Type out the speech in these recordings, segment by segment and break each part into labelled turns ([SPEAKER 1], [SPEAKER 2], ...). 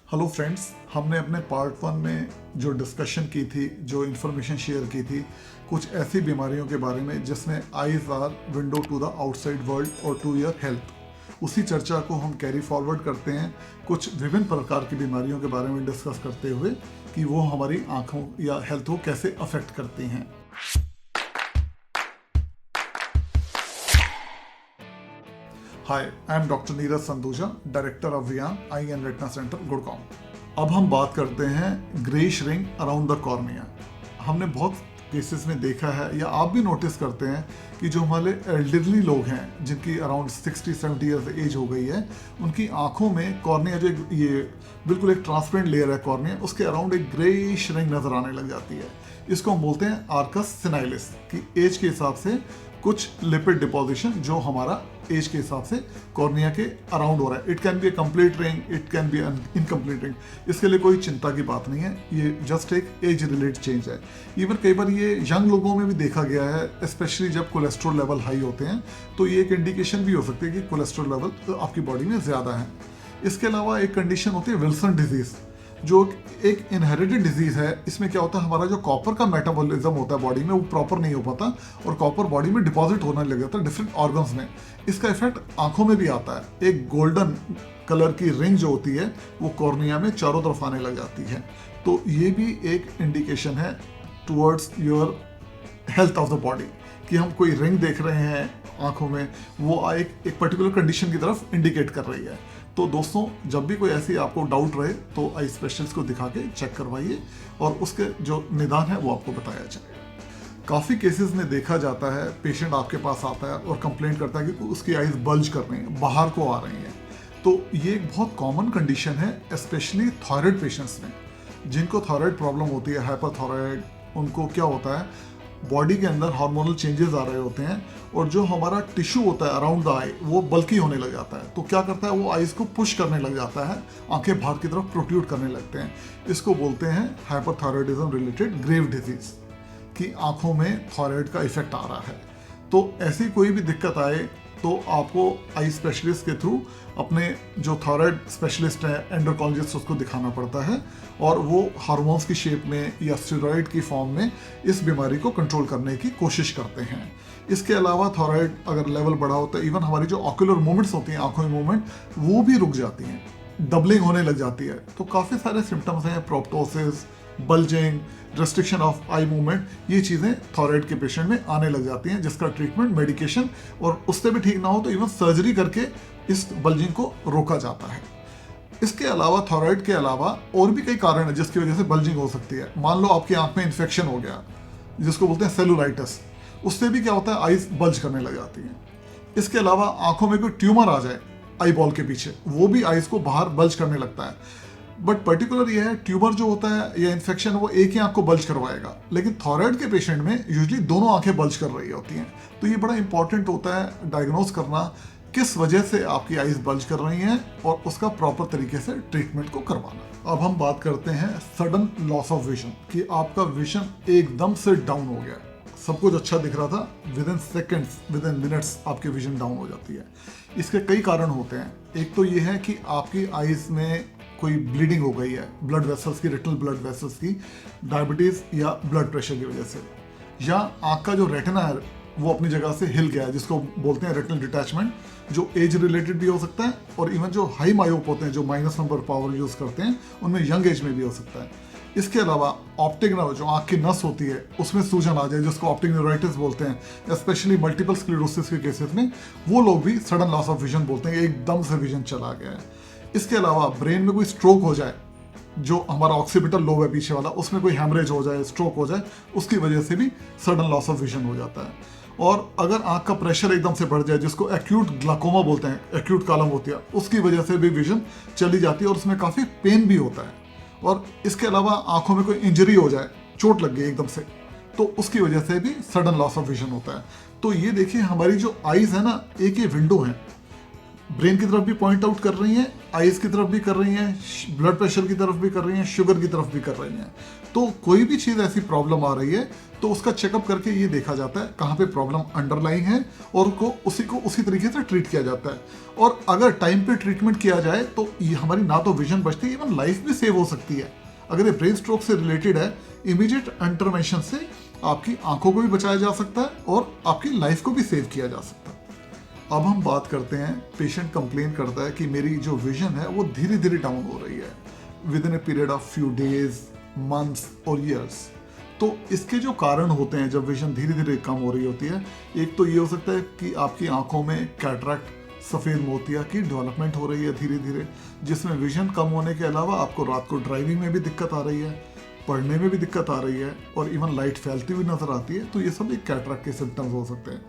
[SPEAKER 1] Hello friends, हमने अपने part 1 में जो डिस्कशन की थी, जो इन्फॉर्मेशन शेयर की थी, कुछ ऐसी बीमारियों के बारे में जिसमें eyes are window to the outside world और टू योर हेल्थ। उसी चर्चा को हम कैरी फॉरवर्ड करते हैं कुछ विभिन्न प्रकार की बीमारियों के बारे में डिस्कस करते हुए कि वो हमारी आंखों या हेल्थ को कैसे अफेक्ट करती हैं। Hi, I am doctor Neeraj Sanduja, director of Viaan eye and retina centre, Gurgaon. अब हम बात करते हैं greyish ring around the cornea. हमने बहुत केसेस में देखा है या आप भी नोटिस करते हैं कि जो हमारे एल्डरली लोग हैं जिनकी अराउंड 60-70 ईयर्स एज हो गई है, उनकी आंखों में कॉर्निया जो ये बिल्कुल एक ट्रांसपेरेंट लेयर है कॉर्निया, उसके अराउंड एक ग्रेइश रिंग नजर आने लग जाती है। इसको हम बोलते हैं आर्कस सिनाइलिस कि एज के हिसाब से कुछ लिपिड डिपोजिशन जो हमारा एज के हिसाब से कॉर्निया के अराउंड हो रहा है। It can be A complete ring, it can be incomplete ring. इसके लिए कोई चिंता की बात नहीं है, ये जस्ट एक एज रिलेटेड चेंज है। इवन कई बार ये यंग लोगों में भी देखा गया है, स्पेशली जब कोलेस्ट्रॉल लेवल हाई होते हैं, तो ये एक इंडिकेशन भी हो सकती है कि कोलेस्ट्रॉल लेवल आपकी बॉडी में ज़्यादा है। इसके अलावा एक कंडीशन होती है विल्सन डिजीज़, जो एक इनहेरिटेड डिजीज है। इसमें क्या होता है, हमारा जो कॉपर का मेटाबॉलिज्म होता है बॉडी में, वो प्रॉपर नहीं हो पाता और कॉपर बॉडी में डिपॉजिट होने लग जाता है डिफरेंट ऑर्गन्स में। इसका इफेक्ट आंखों में भी आता है। एक गोल्डन कलर की रिंग जो होती है वो कॉर्निया में चारों तरफ आने लग जाती है। तो ये भी एक इंडिकेशन है towards your health of the body कि हम कोई रिंग देख रहे हैं आंखों में, वो एक पर्टिकुलर कंडीशन की तरफ इंडिकेट कर रही है। तो दोस्तों, जब भी कोई ऐसी आपको डाउट रहे तो आई स्पेशलिस्ट को दिखा के चेक करवाइए और उसके जो निदान है वो आपको बताया जाए। काफ़ी केसेस में देखा जाता है, पेशेंट आपके पास आता है और कंप्लेंट करता है कि उसकी आईज बल्ज कर रही हैं, बाहर को आ रही हैं। तो ये एक बहुत कॉमन कंडीशन है, स्पेशली थायराइड पेशेंट्स में। जिनको थायराइड प्रॉब्लम होती है, हाइपरथायराइड, उनको क्या होता है, बॉडी के अंदर हार्मोनल चेंजेस आ रहे होते हैं और जो हमारा टिश्यू होता है अराउंड द आई वो बल्की होने लग जाता है। तो क्या करता है, वो आईज को पुश करने लग जाता है, आंखें बाहर की तरफ प्रोट्रूड करने लगते हैं। इसको बोलते हैं हाइपरथायराइडिज्म रिलेटेड ग्रेव डिजीज, कि आंखों में थायराइड का इफेक्ट आ रहा है। तो ऐसी कोई भी दिक्कत आए तो आपको आई स्पेशलिस्ट के थ्रू अपने जो थायराइड स्पेशलिस्ट है, एंडोक्राइनोलॉजिस्ट, उसको दिखाना पड़ता है और वो हार्मोन्स की शेप में या स्टेरॉइड की फॉर्म में इस बीमारी को कंट्रोल करने की कोशिश करते हैं। इसके अलावा थायराइड अगर लेवल बढ़ा होता है, इवन हमारी जो ऑक्यूलर मूवमेंट्स होती हैं, आंखों में मूवमेंट, वो भी रुक जाती हैं, डबलिंग होने लग जाती है। तो काफ़ी सारे सिम्टम्स हैं, proptosis, bulging, restriction of eye movement, ये चीज़ें थायराइड के पेशेंट में आने लग जाती हैं, जिसका ट्रीटमेंट मेडिकेशन और उससे भी ठीक ना हो तो इवन सर्जरी करके इस बल्जिंग को रोका जाता है। इसके अलावा थायराइड के अलावा और भी कई कारण हैं जिसकी वजह से बल्जिंग हो सकती है। मान लो आपकी आंख में इन्फेक्शन हो गया, जिसको बोलते हैं सेलुलाइटिस, उससे भी क्या होता है, आईज बल्ज करने लग जाती हैं। इसके अलावा आंखों में कोई ट्यूमर आ जाए आई बॉल के पीछे, वो भी आईज को बाहर बल्ज करने लगता है। बट पर्टिकुलर ये है, ट्यूमर जो होता है या इन्फेक्शन, वो एक ही आंख को बल्ज करवाएगा, लेकिन थायराइड के पेशेंट में यूजुअली दोनों आंखें बल्ज कर रही होती हैं। तो ये बड़ा इंपॉर्टेंट होता है डायग्नोज करना किस वजह से आपकी आईज बल्ज कर रही हैं और उसका प्रॉपर तरीके से ट्रीटमेंट को करवाना। अब हम बात करते हैं सडन लॉस ऑफ विजन, कि आपका विजन एकदम से डाउन हो गया, सब कुछ अच्छा दिख रहा था, with in seconds, with in minutes आपकी विजन डाउन हो जाती है। इसके कई कारण होते हैं। एक तो ये है कि आपकी आईज में कोई ब्लीडिंग हो गई है, ब्लड वेसल्स की, रेटिनल ब्लड वेसल्स की, डायबिटीज या ब्लड प्रेशर की वजह से, या आंख का जो रेटिना है वो अपनी जगह से हिल गया है, जिसको बोलते हैं रेटिनल डिटैचमेंट, जो एज रिलेटेड भी हो सकता है और इवन जो हाई मायोप होते हैं, जो माइनस नंबर पावर यूज करते हैं, उनमें यंग एज में भी हो सकता है। इसके अलावा ऑप्टिक नर्व, जो आंख की नस होती है, उसमें सूजन आ जाए, जिसको ऑप्टिक न्यूराइटिस बोलते हैं, स्पेशली मल्टीपल स्क्लेरोसिस के केसेस में वो लोग भी सडन लॉस ऑफ विजन बोलते हैं, एकदम से विजन चला गया है। इसके अलावा ब्रेन में कोई स्ट्रोक हो जाए, जो हमारा ऑक्सीपिटल लोब है पीछे वाला, उसमें कोई हैमरेज हो जाए, स्ट्रोक हो जाए, उसकी वजह से भी सडन लॉस ऑफ विजन हो जाता है। और अगर आंख का प्रेशर एकदम से बढ़ जाए, जिसको एक्यूट ग्लाकोमा बोलते हैं, एक्यूट कॉलम होती है, उसकी वजह से भी विजन चली जाती है और उसमें काफ़ी पेन भी होता है। और इसके अलावा आंखों में कोई इंजरी हो जाए, चोट लग गई एकदम से, तो उसकी वजह से भी सडन लॉस ऑफ विजन होता है। तो ये देखिए, हमारी जो आईज है ना, एक ये विंडो है, ब्रेन की तरफ भी पॉइंट आउट कर रही हैं, आईज की तरफ भी कर रही हैं, ब्लड प्रेशर की तरफ भी कर रही हैं, शुगर की तरफ भी कर रही हैं। तो कोई भी चीज़ ऐसी प्रॉब्लम आ रही है तो उसका चेकअप करके ये देखा जाता है कहाँ पे प्रॉब्लम अंडरलाइंग है और उसी तरीके से ट्रीट किया जाता है। और अगर टाइम पे ट्रीटमेंट किया जाए तो ये हमारी ना तो विजन बचती है, इवन लाइफ भी सेव हो सकती है। अगर ये ब्रेन स्ट्रोक से रिलेटेड है, इमीडिएट इंटरवेंशन से आपकी आंखों को भी बचाया जा सकता है और आपकी लाइफ को भी सेव किया जा सकता है। अब हम बात करते हैं, पेशेंट कंप्लेन करता है कि मेरी जो विजन है वो धीरे धीरे डाउन हो रही है with in a period of few days, months और ईयर्स। तो इसके जो कारण होते हैं जब विजन धीरे धीरे कम हो रही होती है, एक तो ये हो सकता है कि आपकी आंखों में कैटरैक्ट, सफ़ेद मोतिया की डेवलपमेंट हो रही है धीरे धीरे, जिसमें विजन कम होने के अलावा आपको रात को ड्राइविंग में भी दिक्कत आ रही है, पढ़ने में भी दिक्कत आ रही है और इवन लाइट फैलती हुई नजर आती है। तो ये सब एक कैटरैक्ट के सिम्टम्स हो सकते हैं।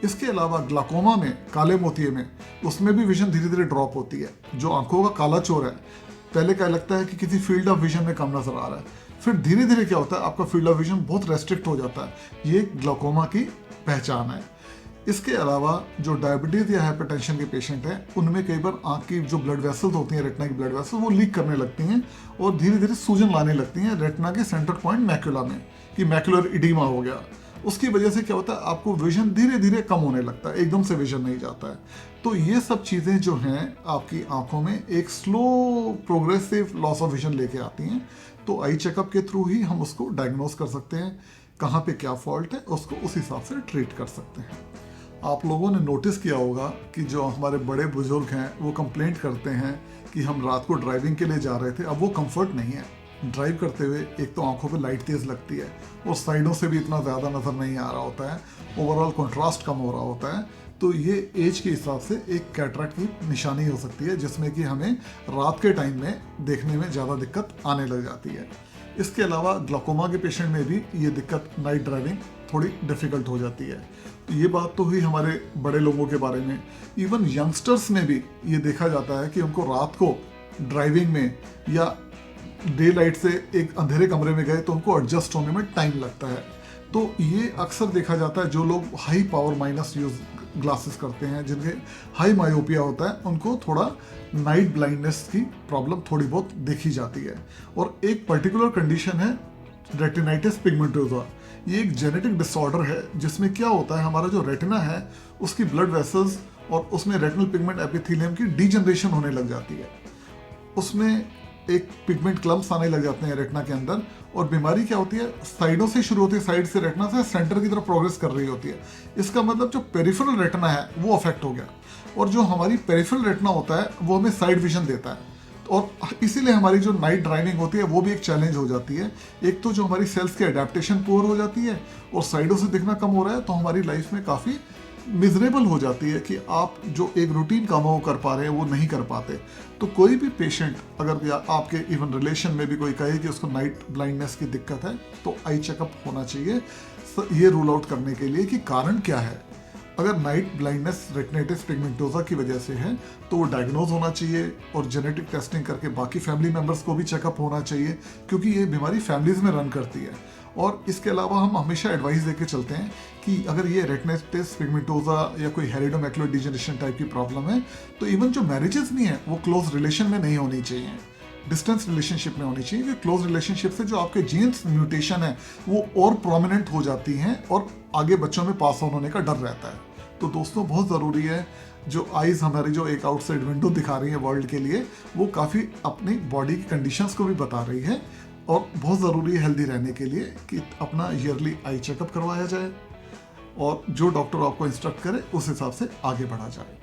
[SPEAKER 1] इसके अलावा ग्लाकोमा में, काले मोतिये में, उसमें भी विजन धीरे धीरे ड्रॉप होती है। जो आंखों का काला चोर है, पहले क्या लगता है कि किसी फील्ड ऑफ विजन में कम नजर आ रहा है, फिर धीरे धीरे क्या होता है आपका फील्ड ऑफ विजन बहुत रेस्ट्रिक्ट हो जाता है। ये ग्लाकोमा की पहचान है। इसके अलावा जो डायबिटीज या हाइपरटेंशन के पेशेंट हैं, उनमें कई बार आंख की जो ब्लड वेसल्स होती हैं, रेटिना की ब्लड वेसल्स, वो लीक करने लगती हैं और धीरे धीरे सूजन लाने लगती हैं रेटिना के सेंटर पॉइंट मैक्युला में, कि मैक्युलर इडीमा हो गया। उसकी वजह से क्या होता है आपको विजन धीरे धीरे कम होने लगता है, एकदम से विजन नहीं जाता है। तो ये सब चीज़ें जो हैं आपकी आंखों में एक slow progressive loss of vision लेके आती हैं। तो आई चेकअप के थ्रू ही हम उसको डायग्नोस कर सकते हैं, कहाँ पे क्या फॉल्ट है, उसको उस हिसाब से ट्रीट कर सकते हैं। आप लोगों ने नोटिस किया होगा कि जो हमारे बड़े बुजुर्ग हैं वो कंप्लेंट करते हैं कि हम रात को ड्राइविंग के लिए जा रहे थे। अब वो कंफर्ट नहीं है ड्राइव करते हुए, एक तो आंखों पे लाइट तेज़ लगती है और साइडों से भी इतना ज़्यादा नज़र नहीं आ रहा होता है, ओवरऑल कंट्रास्ट कम हो रहा होता है। तो ये एज के हिसाब से एक कैटरैक्ट की निशानी हो सकती है, जिसमें कि हमें रात के टाइम में देखने में ज़्यादा दिक्कत आने लग जाती है। इसके अलावा ग्लाकोमा के पेशेंट में भी ये दिक्कत, नाइट ड्राइविंग थोड़ी डिफ़िकल्ट हो जाती है। तो ये बात तो हुई हमारे बड़े लोगों के बारे में। इवन यंगस्टर्स में भी ये देखा जाता है कि उनको रात को ड्राइविंग में या डे लाइट से एक अंधेरे कमरे में गए तो उनको एडजस्ट होने में टाइम लगता है। तो ये अक्सर देखा जाता है, जो लोग high power minus use glasses करते हैं, जिनके हाई मायोपिया होता है, उनको थोड़ा नाइट ब्लाइंडनेस की प्रॉब्लम थोड़ी बहुत देखी जाती है। और एक पर्टिकुलर कंडीशन है रेटिनाइटिस पिगमेंटोसा। ये एक जेनेटिक डिसऑर्डर है जिसमें क्या होता है, हमारा जो रेटिना है उसकी ब्लड वेसल्स और उसमें रेटिनल पिगमेंट एपिथेलियम की डीजनरेशन होने लग जाती है। उसमें एक पिगमेंट क्लम्प्स आने लग जाते हैं रेटिना के अंदर। और बीमारी क्या होती है, साइडों से शुरू होती है, साइड से रेटिना से सेंटर की तरफ प्रोग्रेस कर रही होती है। इसका मतलब जो पेरिफेरल रेटिना है वो अफेक्ट हो गया, और जो हमारी पेरिफेरल रेटिना होता है वो हमें साइड विजन देता है। और इसीलिए हमारी जो नाइट ड्राइविंग होती है वो भी एक चैलेंज हो जाती है। एक तो जो हमारी सेल्स की अडेप्टेशन पुअर हो जाती है और साइडों से दिखना कम हो रहा है, तो हमारी लाइफ में काफ़ी मिजरेबल हो जाती है कि आप जो एक रूटीन काम वो कर पा रहे हैं वो नहीं कर पाते। तो कोई भी पेशेंट अगर आपके इवन रिलेशन में भी कोई कहे कि उसको नाइट ब्लाइंडनेस की दिक्कत है, तो आई चेकअप होना चाहिए ये रूल आउट करने के लिए कि कारण क्या है। अगर नाइट ब्लाइंडनेस रेटिनाइटिस पिगमेंटोसा की वजह से है तो वो डायग्नोज होना चाहिए और जेनेटिक टेस्टिंग करके बाकी फैमिली मेम्बर्स को भी चेकअप होना चाहिए, क्योंकि ये बीमारी फैमिलीज में रन करती है। और इसके अलावा हम हमेशा एडवाइस देके चलते हैं कि अगर ये रेटिनाइटिस पिगमेंटोसा या कोई हेरिडोमैक्युलर डिजेनरेशन टाइप की प्रॉब्लम है, तो इवन जो मैरिजेस भी हैं वो क्लोज रिलेशन में नहीं होनी चाहिए, डिस्टेंस रिलेशनशिप में होनी चाहिए। क्योंकि क्लोज रिलेशनशिप से जो आपके जीन्स म्यूटेशन है वो और प्रोमिनेंट हो जाती हैं और आगे बच्चों में पास ऑन होने का डर रहता है। तो दोस्तों बहुत ज़रूरी है, जो आइज़ हमारी जो एक आउटसाइड विंडो दिखा रही है वर्ल्ड के लिए, वो काफ़ी अपनी बॉडी की कंडीशंस को भी बता रही है। और बहुत ज़रूरी है हेल्दी रहने के लिए कि अपना ईयरली आई चेकअप करवाया जाए और जो डॉक्टर आपको इंस्ट्रक्ट करे उस हिसाब से आगे बढ़ा जाए।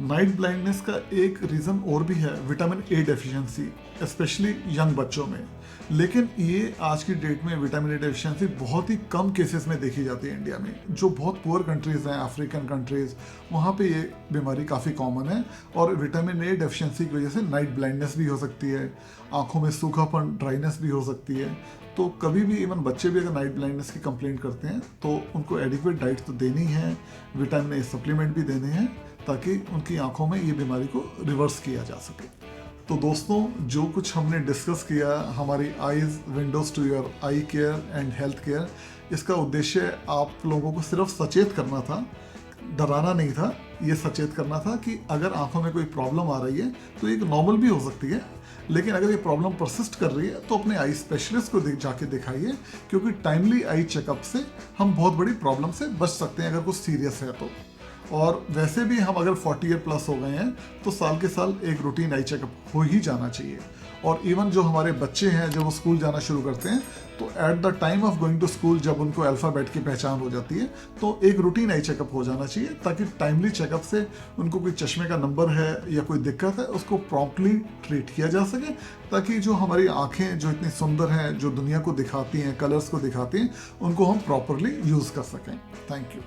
[SPEAKER 1] नाइट ब्लाइंडनेस का एक रीज़न और भी है vitamin A deficiency, specially young बच्चों में। लेकिन ये आज की डेट में विटामिन ए डेफिशिएंसी बहुत ही कम केसेस में देखी जाती है इंडिया में। जो बहुत पुअर कंट्रीज़ हैं, अफ्रीकन कंट्रीज़, वहाँ पे ये बीमारी काफ़ी कॉमन है। और विटामिन ए डेफिशिएंसी की वजह से नाइट ब्लाइंडनेस भी हो सकती है, आँखों में सूखापन, ड्राइनेस भी हो सकती है। तो कभी भी इवन बच्चे भी अगर नाइट ब्लाइंडनेस की कंप्लेंट करते हैं तो उनको एडिक्वेट डाइट तो देनी है, विटामिन ए सप्लीमेंट भी देने हैं, ताकि उनकी आंखों में ये बीमारी को रिवर्स किया जा सके। तो दोस्तों, जो कुछ हमने डिस्कस किया हमारी eyes windows to your eye care and health care, इसका उद्देश्य आप लोगों को सिर्फ सचेत करना था, डराना नहीं था। ये सचेत करना था कि अगर आंखों में कोई प्रॉब्लम आ रही है तो एक नॉर्मल भी हो सकती है, लेकिन अगर ये प्रॉब्लम परसिस्ट कर रही है तो अपने आई स्पेशलिस्ट को जाके दिखाइए, क्योंकि टाइमली आई चेकअप से हम बहुत बड़ी प्रॉब्लम से बच सकते हैं अगर कुछ सीरियस है तो। और वैसे भी हम अगर 40 ईयर प्लस हो गए हैं तो साल के साल एक रूटीन आई चेकअप हो ही जाना चाहिए। और इवन जो हमारे बच्चे हैं जब वो स्कूल जाना शुरू करते हैं तो at the time of going to school जब उनको अल्फ़ाबेट की पहचान हो जाती है तो एक रूटीन आई चेकअप हो जाना चाहिए, ताकि टाइमली चेकअप से उनको कोई चश्मे का नंबर है या कोई दिक्कत है उसको प्रॉम्प्टली ट्रीट किया जा सके, ताकि जो हमारी आंखें जो इतनी सुंदर हैं, जो दुनिया को दिखाती हैं, कलर्स को दिखाती हैं, उनको हम प्रॉपरली यूज़ कर सकें। Thank you.